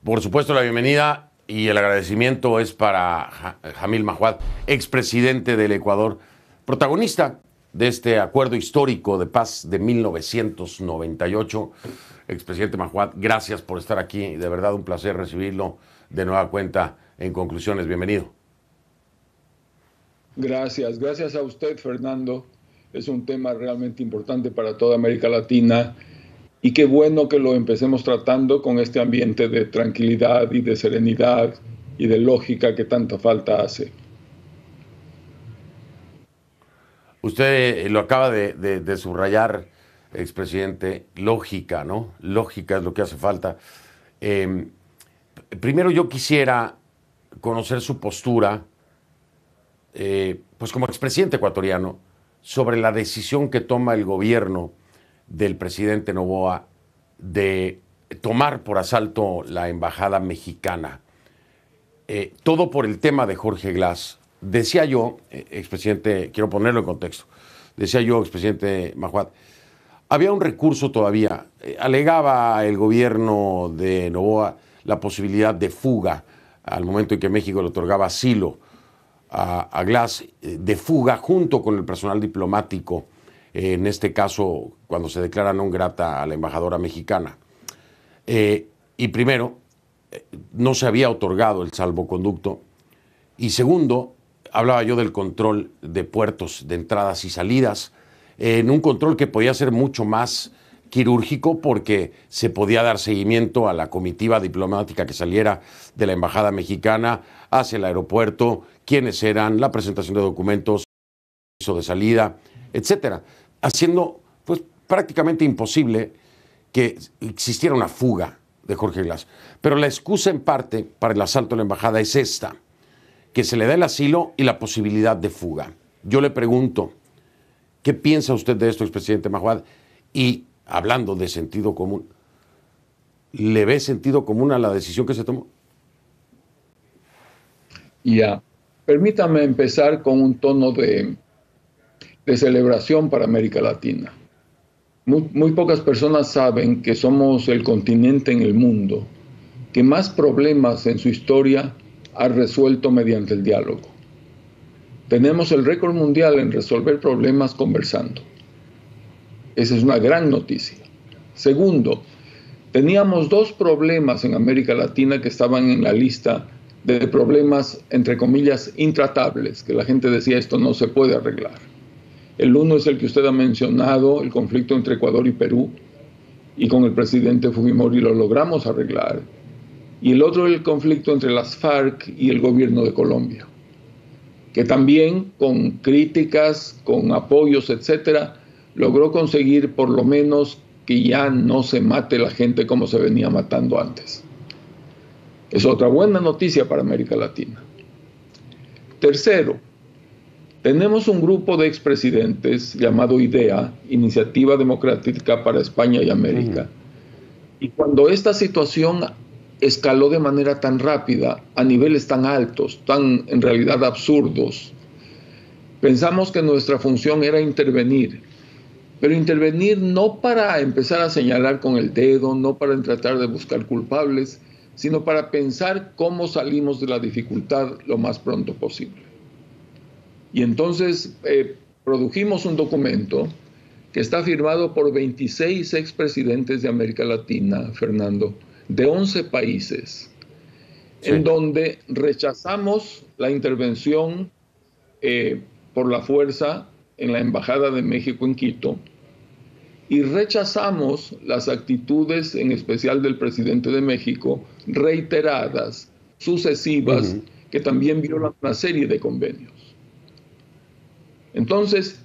Por supuesto, la bienvenida y el agradecimiento es para Jamil Mahuad, expresidente del Ecuador, protagonista de este acuerdo histórico de paz de 1998. Expresidente Mahuad, gracias por estar aquí. De verdad, un placer recibirlo de nueva cuenta en Conclusiones. Bienvenido. Gracias a usted, Fernando. Es un tema realmente importante para toda América Latina y qué bueno que lo empecemos tratando con este ambiente de tranquilidad y de serenidad y de lógica que tanta falta hace. Usted lo acaba de subrayar, expresidente, lógica, ¿no? Lógica es lo que hace falta. Primero yo quisiera conocer su postura, pues como expresidente ecuatoriano, sobre la decisión que toma el gobierno del presidente Noboa de tomar por asalto la embajada mexicana. Todo por el tema de Jorge Glass. Decía yo, expresidente, quiero ponerlo en contexto, decía yo, expresidente Mahuad, había un recurso todavía, alegaba el gobierno de Noboa la posibilidad de fuga al momento en que México le otorgaba asilo a Glass, de fuga junto con el personal diplomático, en este caso cuando se declara non grata a la embajadora mexicana. Y primero, no se había otorgado el salvoconducto, y segundo, hablaba yo del control de puertos de entradas y salidas, en un control que podía ser mucho más quirúrgico porque se podía dar seguimiento a la comitiva diplomática que saliera de la embajada mexicana hacia el aeropuerto, quiénes eran, la presentación de documentos, de salida, etcétera, haciendo pues prácticamente imposible que existiera una fuga de Jorge Glass. Pero la excusa en parte para el asalto a la embajada es esta, que se le da el asilo y la posibilidad de fuga. Yo le pregunto, ¿qué piensa usted de esto, expresidente Mahuad? Y hablando de sentido común, ¿le ve sentido común a la decisión que se tomó? Ya, permítame empezar con un tono de celebración para América Latina. Muy pocas personas saben que somos el continente en el mundo que más problemas en su historia ha resuelto mediante el diálogo. Tenemos el récord mundial en resolver problemas conversando. Esa es una gran noticia. Segundo, teníamos dos problemas en América Latina que estaban en la lista de problemas, entre comillas, intratables, que la gente decía esto no se puede arreglar. El uno es el que usted ha mencionado, el conflicto entre Ecuador y Perú, y con el presidente Fujimori lo logramos arreglar. Y el otro es el conflicto entre las FARC y el gobierno de Colombia, que también con críticas, con apoyos, etcétera, logró conseguir por lo menos que ya no se mate la gente como se venía matando antes. Es otra buena noticia para América Latina. Tercero, tenemos un grupo de expresidentes llamado IDEA, Iniciativa Democrática para España y América. Y cuando esta situación escaló de manera tan rápida, a niveles tan altos, tan en realidad absurdos, pensamos que nuestra función era intervenir. Pero intervenir no para empezar a señalar con el dedo, no para tratar de buscar culpables, sino para pensar cómo salimos de la dificultad lo más pronto posible. Y entonces produjimos un documento que está firmado por 26 expresidentes de América Latina, Fernando, de 11 países, sí, en donde rechazamos la intervención por la fuerza en la Embajada de México en Quito y rechazamos las actitudes, en especial del presidente de México, reiteradas, sucesivas, que también violan una serie de convenios. Entonces,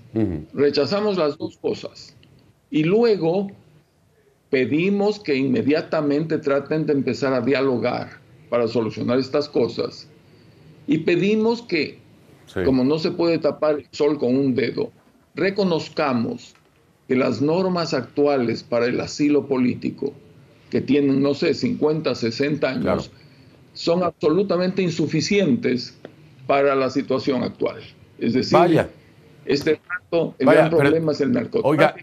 rechazamos las dos cosas y luego pedimos que inmediatamente traten de empezar a dialogar para solucionar estas cosas y pedimos que, sí, como no se puede tapar el sol con un dedo, reconozcamos que las normas actuales para el asilo político, que tienen, no sé, 50, 60 años, claro, son absolutamente insuficientes para la situación actual. Es decir, vaya, el gran problema es el narcotráfico. Oiga,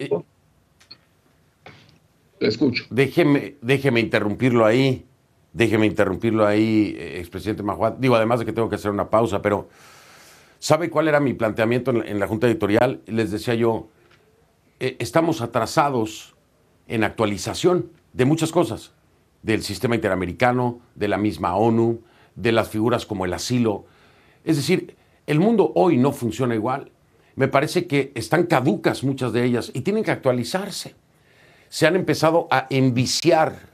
le escucho. Déjeme interrumpirlo ahí. Déjeme interrumpirlo ahí, expresidente Mahuad. Digo, además de que tengo que hacer una pausa, pero ¿sabe cuál era mi planteamiento en la Junta Editorial? Les decía yo, estamos atrasados en actualización de muchas cosas, del sistema interamericano, de la misma ONU, de las figuras como el asilo. Es decir, el mundo hoy no funciona igual. Me parece que están caducas muchas de ellas y tienen que actualizarse. Se han empezado a enviciar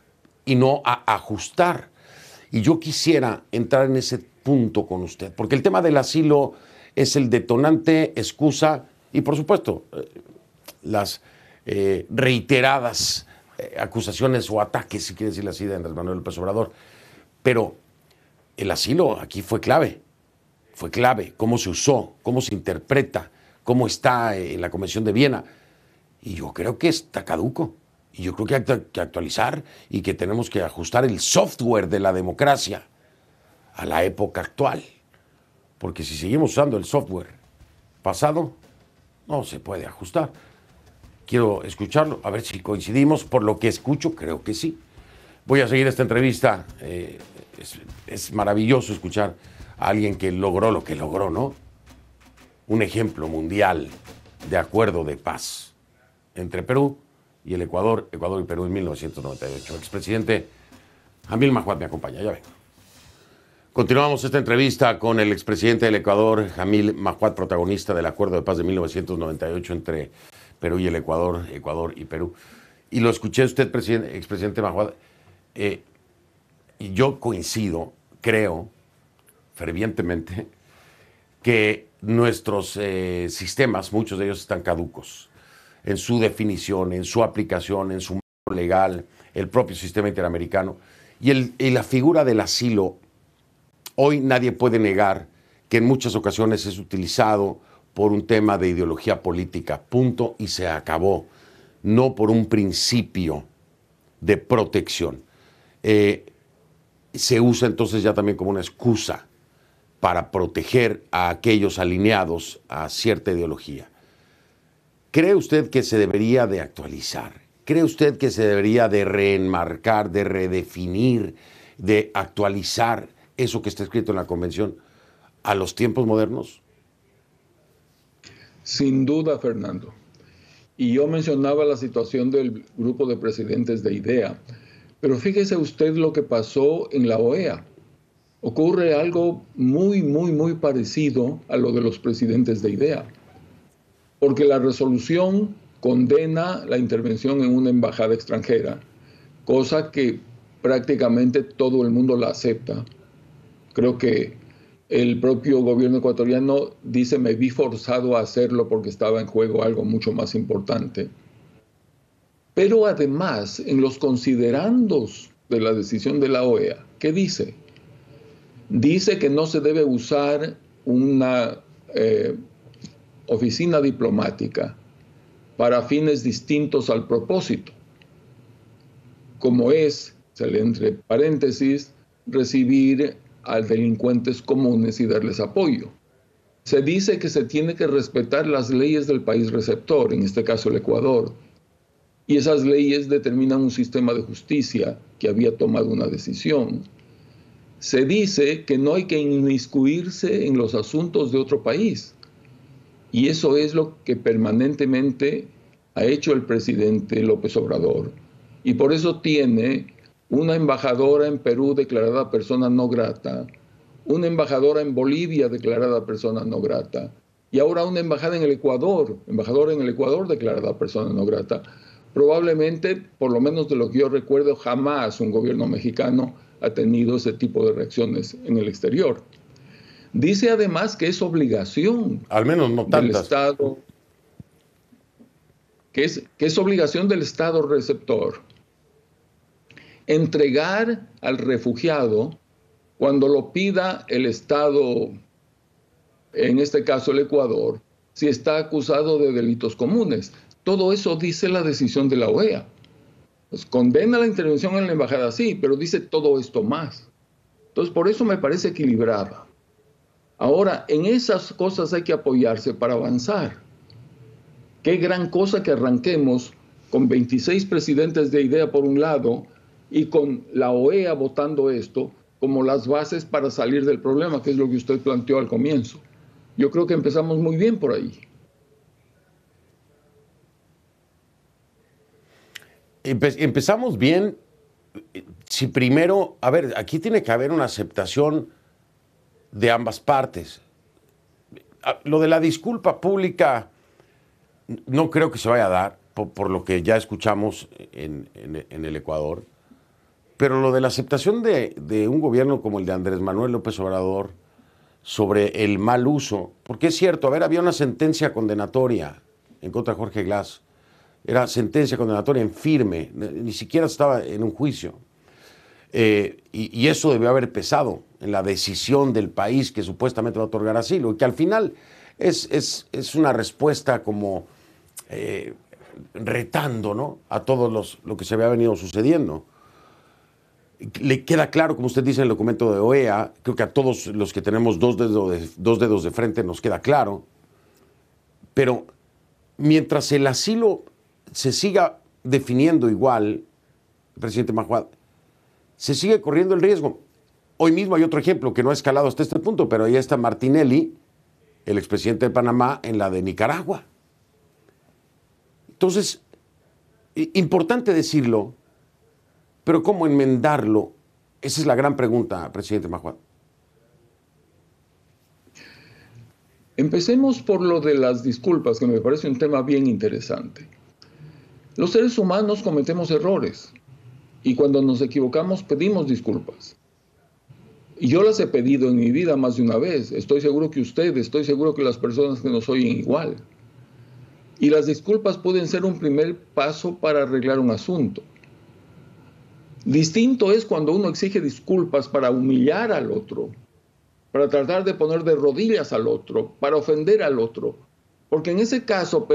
y no a ajustar. Y yo quisiera entrar en ese punto con usted, porque el tema del asilo es el detonante, excusa y, por supuesto, las reiteradas acusaciones o ataques, si quiere decirlo así, de Andrés Manuel López Obrador. Pero el asilo aquí fue clave. Fue clave cómo se usó, cómo se interpreta, cómo está en la Convención de Viena. Y yo creo que está caduco. Y yo creo que hay que actualizar y que tenemos que ajustar el software de la democracia a la época actual. Porque si seguimos usando el software pasado, no se puede ajustar. Quiero escucharlo, a ver si coincidimos. Por lo que escucho, creo que sí. Voy a seguir esta entrevista. Es maravilloso escuchar a alguien que logró lo que logró, ¿no? Un ejemplo mundial de acuerdo de paz entre Perú y el Ecuador y Perú en 1998. El expresidente Jamil Mahuad me acompaña, ya vengo. Continuamos esta entrevista con el expresidente del Ecuador, Jamil Mahuad, protagonista del acuerdo de paz de 1998 entre Perú y el Ecuador y Perú. Y lo escuché usted, expresidente Mahuad. Y yo coincido, creo, fervientemente, que nuestros sistemas, muchos de ellos están caducos en su definición, en su aplicación, en su marco legal, el propio sistema interamericano. Y la figura del asilo, hoy nadie puede negar que en muchas ocasiones es utilizado por un tema de ideología política, punto, y se acabó, no por un principio de protección. Se usa entonces ya también como una excusa para proteger a aquellos alineados a cierta ideología. ¿Cree usted que se debería de actualizar? ¿Cree usted que se debería de reenmarcar, de redefinir, de actualizar eso que está escrito en la Convención a los tiempos modernos? Sin duda, Fernando. Y yo mencionaba la situación del grupo de presidentes de IDEA, pero fíjese usted lo que pasó en la OEA. Ocurre algo muy parecido a lo de los presidentes de IDEA, porque la resolución condena la intervención en una embajada extranjera, cosa que prácticamente todo el mundo la acepta. Creo que el propio gobierno ecuatoriano dice: me vi forzado a hacerlo porque estaba en juego algo mucho más importante. Pero además, en los considerandos de la decisión de la OEA, ¿qué dice? Dice que no se debe usar una oficina diplomática para fines distintos al propósito, como es, se lee entre paréntesis, recibir a delincuentes comunes y darles apoyo. Se dice que se tiene que respetar las leyes del país receptor, en este caso el Ecuador, y esas leyes determinan un sistema de justicia que había tomado una decisión. Se dice que no hay que inmiscuirse en los asuntos de otro país. Y eso es lo que permanentemente ha hecho el presidente López Obrador. Y por eso tiene una embajadora en Perú declarada persona no grata, una embajadora en Bolivia declarada persona no grata, y ahora una embajadora en el Ecuador declarada persona no grata. Probablemente, por lo menos de lo que yo recuerdo, jamás un gobierno mexicano ha tenido ese tipo de reacciones en el exterior. Dice además que es obligación al menos no tantas del Estado, que es obligación del Estado receptor entregar al refugiado cuando lo pida el Estado, en este caso el Ecuador, si está acusado de delitos comunes. Todo eso dice la decisión de la OEA. Pues condena la intervención en la embajada, sí, pero dice todo esto más. Entonces, por eso me parece equilibrada. Ahora, en esas cosas hay que apoyarse para avanzar. Qué gran cosa que arranquemos con 26 presidentes de IDEA por un lado y con la OEA votando esto como las bases para salir del problema, que es lo que usted planteó al comienzo. Yo creo que empezamos muy bien por ahí. Empezamos bien. Si primero, a ver, aquí tiene que haber una aceptación de ambas partes. Lo de la disculpa pública no creo que se vaya a dar, por lo que ya escuchamos en el Ecuador, pero lo de la aceptación de un gobierno como el de Andrés Manuel López Obrador sobre el mal uso, porque es cierto, a ver, había una sentencia condenatoria en contra de Jorge Glass, era sentencia condenatoria en firme, ni siquiera estaba en un juicio. Y eso debió haber pesado en la decisión del país que supuestamente va a otorgar asilo, y que al final es una respuesta como retando, ¿no?, a todo lo que se había venido sucediendo. Le queda claro, como usted dice en el documento de OEA, creo que a todos los que tenemos dos dedos de frente nos queda claro, pero mientras el asilo se siga definiendo igual, presidente Mahuad, se sigue corriendo el riesgo. Hoy mismo hay otro ejemplo que no ha escalado hasta este punto, pero ahí está Martinelli, el expresidente de Panamá, en la de Nicaragua. Entonces, importante decirlo, pero ¿cómo enmendarlo? Esa es la gran pregunta, presidente Mahuad. Empecemos por lo de las disculpas, que me parece un tema bien interesante. Los seres humanos cometemos errores y cuando nos equivocamos pedimos disculpas. Y yo las he pedido en mi vida más de una vez. Estoy seguro que usted, estoy seguro que las personas que nos oyen igual. Y las disculpas pueden ser un primer paso para arreglar un asunto. Distinto es cuando uno exige disculpas para humillar al otro, para tratar de poner de rodillas al otro, para ofender al otro. Porque en ese caso,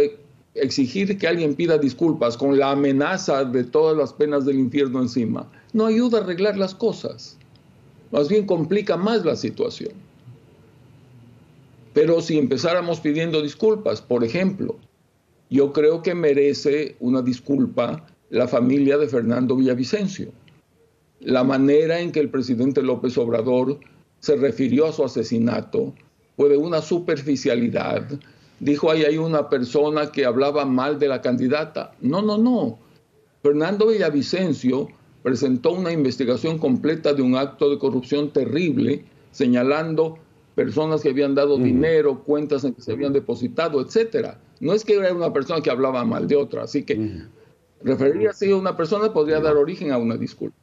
exigir que alguien pida disculpas con la amenaza de todas las penas del infierno encima, no ayuda a arreglar las cosas. Más bien complica más la situación. Pero si empezáramos pidiendo disculpas, por ejemplo, yo creo que merece una disculpa la familia de Fernando Villavicencio. La manera en que el presidente López Obrador se refirió a su asesinato fue de una superficialidad. Dijo, ahí hay una persona que hablaba mal de la candidata. No. Fernando Villavicencio presentó una investigación completa de un acto de corrupción terrible, señalando personas que habían dado dinero, cuentas en que se habían depositado, etcétera. No es que era una persona que hablaba mal de otra, así que referirse así a una persona podría dar origen a una disculpa.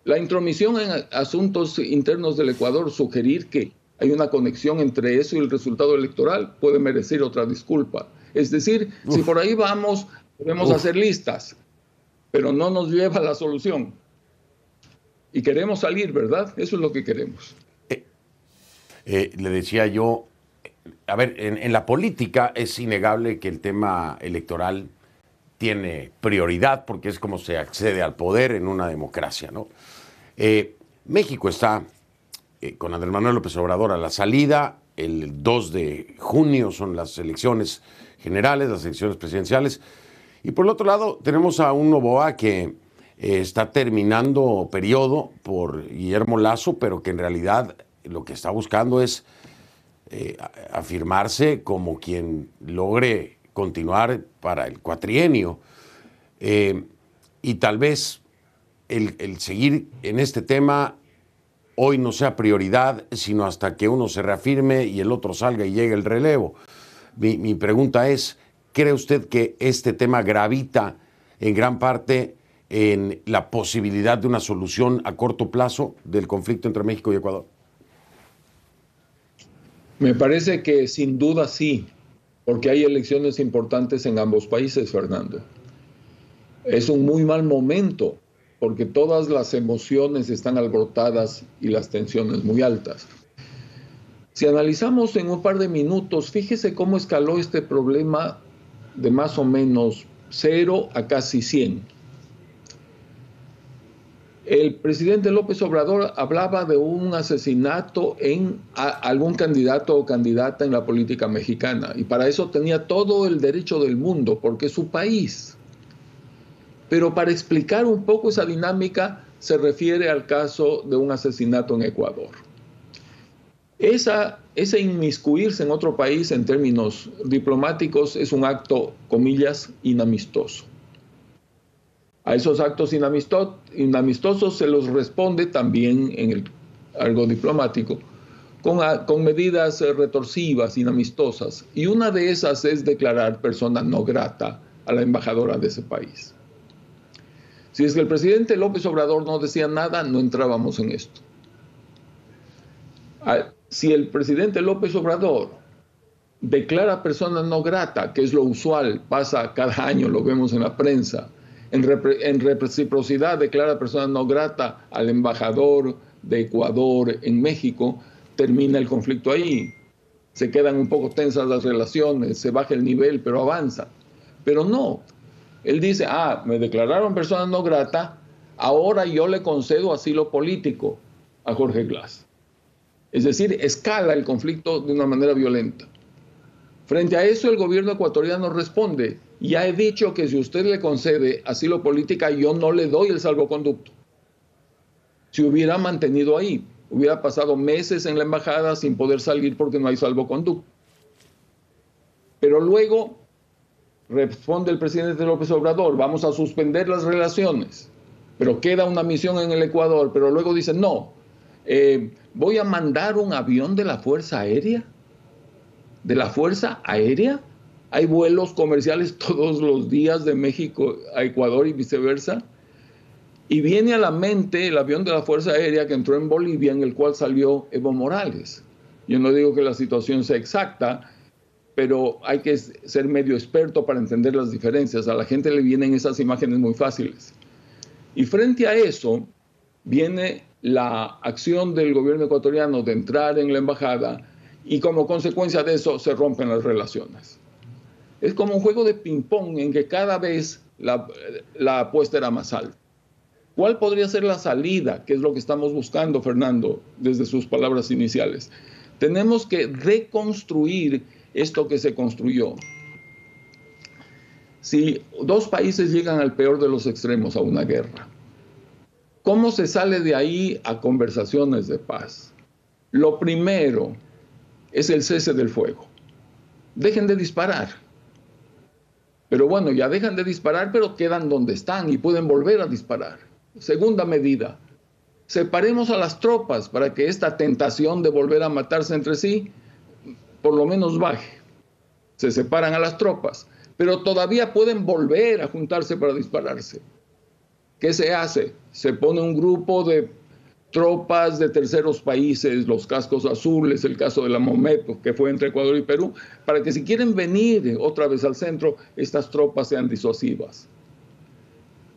La intromisión en asuntos internos del Ecuador, sugerir que hay una conexión entre eso y el resultado electoral, puede merecer otra disculpa. Es decir, si por ahí vamos, debemos hacer listas, pero no nos lleva a la solución. Y queremos salir, ¿verdad? Eso es lo que queremos. Le decía yo, a ver, en la política es innegable que el tema electoral tiene prioridad porque es como se accede al poder en una democracia, ¿no? México está con Andrés Manuel López Obrador a la salida. El 2 de junio son las elecciones generales, las elecciones presidenciales. Y por el otro lado tenemos a un Noboa que está terminando periodo por Guillermo Lasso, pero que en realidad lo que está buscando es afirmarse como quien logre continuar para el cuatrienio. Y tal vez el seguir en este tema hoy no sea prioridad, sino hasta que uno se reafirme y el otro salga y llegue el relevo. Mi pregunta es, ¿cree usted que este tema gravita en gran parte en la posibilidad de una solución a corto plazo del conflicto entre México y Ecuador? Me parece que sin duda sí, porque hay elecciones importantes en ambos países, Fernando. Es un muy mal momento, porque todas las emociones están alborotadas y las tensiones muy altas. Si analizamos en un par de minutos, fíjese cómo escaló este problema de más o menos 0 a casi 100. El presidente López Obrador hablaba de un asesinato en algún candidato o candidata en la política mexicana, y para eso tenía todo el derecho del mundo, porque es su país. Pero para explicar un poco esa dinámica, se refiere al caso de un asesinato en Ecuador. Ese inmiscuirse en otro país en términos diplomáticos es un acto, comillas, inamistoso. A esos actos inamistosos se los responde también en el algo diplomático con medidas retorsivas, inamistosas. Y una de esas es declarar persona no grata a la embajadora de ese país. Si es que el presidente López Obrador no decía nada, no entrábamos en esto. Si el presidente López Obrador declara persona no grata, que es lo usual, pasa cada año, lo vemos en la prensa, en reciprocidad declara persona no grata al embajador de Ecuador en México, termina el conflicto ahí. Se quedan un poco tensas las relaciones, se baja el nivel, pero avanza. Pero no, él dice, me declararon persona no grata, ahora yo le concedo asilo político a Jorge Glass. Es decir, escala el conflicto de una manera violenta. Frente a eso, el gobierno ecuatoriano responde, ya he dicho que si usted le concede asilo político, yo no le doy el salvoconducto. Si hubiera mantenido ahí, hubiera pasado meses en la embajada sin poder salir porque no hay salvoconducto. Pero luego responde el presidente López Obrador, vamos a suspender las relaciones, pero queda una misión en el Ecuador, pero luego dice, no, voy a mandar un avión de la Fuerza Aérea. ¿De la Fuerza Aérea? Hay vuelos comerciales todos los días de México a Ecuador y viceversa. Y viene a la mente el avión de la Fuerza Aérea que entró en Bolivia, en el cual salió Evo Morales. Yo no digo que la situación sea exacta, pero hay que ser medio experto para entender las diferencias. A la gente le vienen esas imágenes muy fáciles. Y frente a eso, viene la acción del gobierno ecuatoriano de entrar en la embajada y como consecuencia de eso se rompen las relaciones. Es como un juego de ping-pong en que cada vez la apuesta era más alta. ¿Cuál podría ser la salida? Que es lo que estamos buscando, Fernando, desde sus palabras iniciales. Tenemos que reconstruir esto que se construyó. Si dos países llegan al peor de los extremos, a una guerra, ¿cómo se sale de ahí a conversaciones de paz? Lo primero es el cese del fuego. Dejen de disparar. Pero bueno, ya dejan de disparar, pero quedan donde están y pueden volver a disparar. Segunda medida, separemos a las tropas para que esta tentación de volver a matarse entre sí por lo menos baje. Se separan a las tropas, pero todavía pueden volver a juntarse para dispararse. ¿Qué se hace? Se pone un grupo de tropas de terceros países, los cascos azules, el caso de la Mometo, que fue entre Ecuador y Perú, para que si quieren venir otra vez al centro, estas tropas sean disuasivas.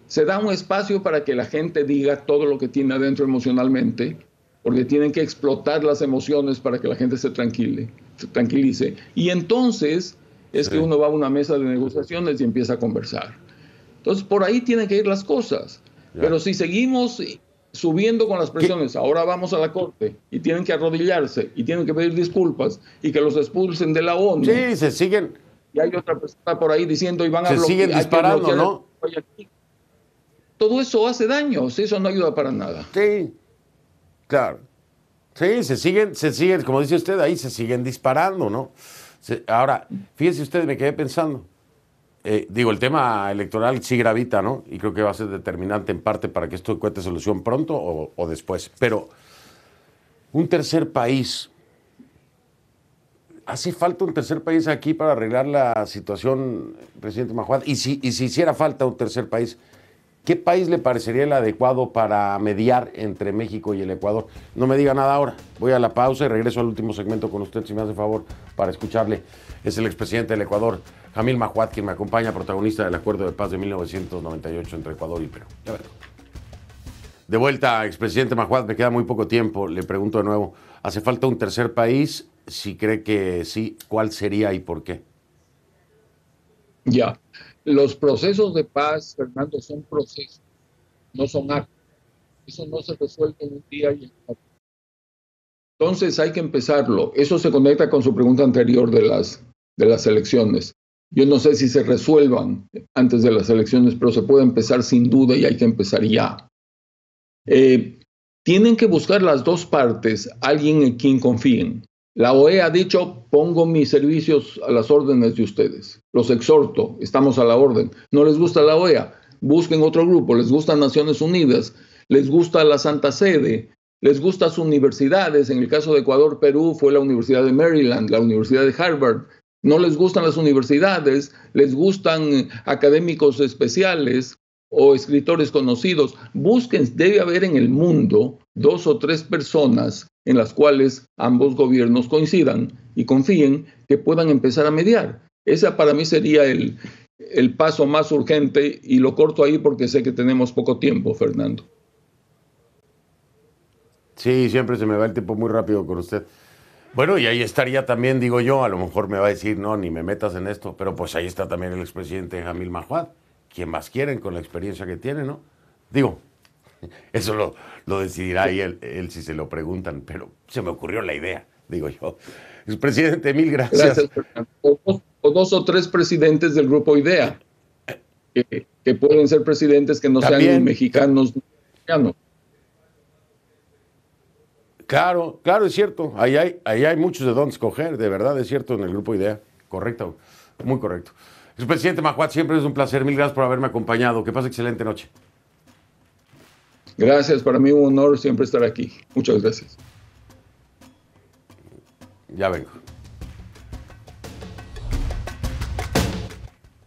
Se da un espacio para que la gente diga todo lo que tiene adentro emocionalmente, porque tienen que explotar las emociones para que la gente se tranquilice. Y entonces es que uno va a una mesa de negociaciones y empieza a conversar. Entonces, por ahí tienen que ir las cosas. Pero si seguimos subiendo con las presiones, ahora vamos a la corte y tienen que arrodillarse y tienen que pedir disculpas y que los expulsen de la ONU. Sí, se siguen. Y hay otra persona por ahí diciendo y van a bloquear. Se siguen disparando, ¿no? Todo eso hace daño, eso no ayuda para nada. Sí, claro. Sí, se siguen, como dice usted, ahí se siguen disparando, ¿no? Ahora, fíjese usted, me quedé pensando. El tema electoral sí gravita, ¿no? Y creo que va a ser determinante en parte para que esto encuentre solución pronto o después. Pero un tercer país, ¿hace falta un tercer país aquí para arreglar la situación, presidente Mahuad? Y si hiciera falta un tercer país, ¿qué país le parecería el adecuado para mediar entre México y el Ecuador? No me diga nada ahora. Voy a la pausa y regreso al último segmento con usted, si me hace favor, para escucharle. Es el expresidente del Ecuador, Jamil Mahuad, quien me acompaña, protagonista del acuerdo de paz de 1998 entre Ecuador y Perú. Ya veremos. De vuelta, expresidente Mahuad, me queda muy poco tiempo. Le pregunto de nuevo, ¿hace falta un tercer país? Si cree que sí, ¿cuál sería y por qué? Ya. Los procesos de paz, Fernando, son procesos, no son actos. Eso no se resuelve en un día y en otro. Entonces hay que empezarlo. Eso se conecta con su pregunta anterior de las elecciones. Yo no sé si se resuelvan antes de las elecciones, pero se puede empezar sin duda y hay que empezar ya. Tienen que buscar las dos partes, alguien en quien confíen. La OEA ha dicho, pongo mis servicios a las órdenes de ustedes. Los exhorto, estamos a la orden. ¿No les gusta la OEA? Busquen otro grupo. ¿Les gusta Naciones Unidas? ¿Les gusta la Santa Sede? ¿Les gustan sus universidades? En el caso de Ecuador, Perú, fue la Universidad de Maryland, la Universidad de Harvard. ¿No les gustan las universidades? ¿Les gustan académicos especiales o escritores conocidos? Busquen, debe haber en el mundo 2 o 3 personas en las cuales ambos gobiernos coincidan y confíen que puedan empezar a mediar. Esa para mí sería el paso más urgente y lo corto ahí porque sé que tenemos poco tiempo, Fernando. Sí, siempre se me va el tiempo muy rápido con usted. Bueno, y ahí estaría también, digo yo, a lo mejor me va a decir, no, ni me metas en esto, pero pues ahí está también el expresidente Jamil Mahuad, quien más quieren con la experiencia que tiene, ¿no? Digo, eso lo decidirá ahí él si se lo preguntan, pero se me ocurrió la idea, digo yo. Expresidente, mil gracias. Gracias, Fernando. O 2 o 3 presidentes del grupo IDEA, que pueden ser presidentes que no También, sean ni mexicanos ni mexicanos. Claro, claro, es cierto. Ahí hay muchos de dónde escoger, de verdad, es cierto, en el grupo IDEA. Correcto, muy correcto. Expresidente Mahuad, siempre es un placer. Mil gracias por haberme acompañado. Que pase excelente noche. Gracias, para mí un honor siempre estar aquí. Muchas gracias. Ya vengo.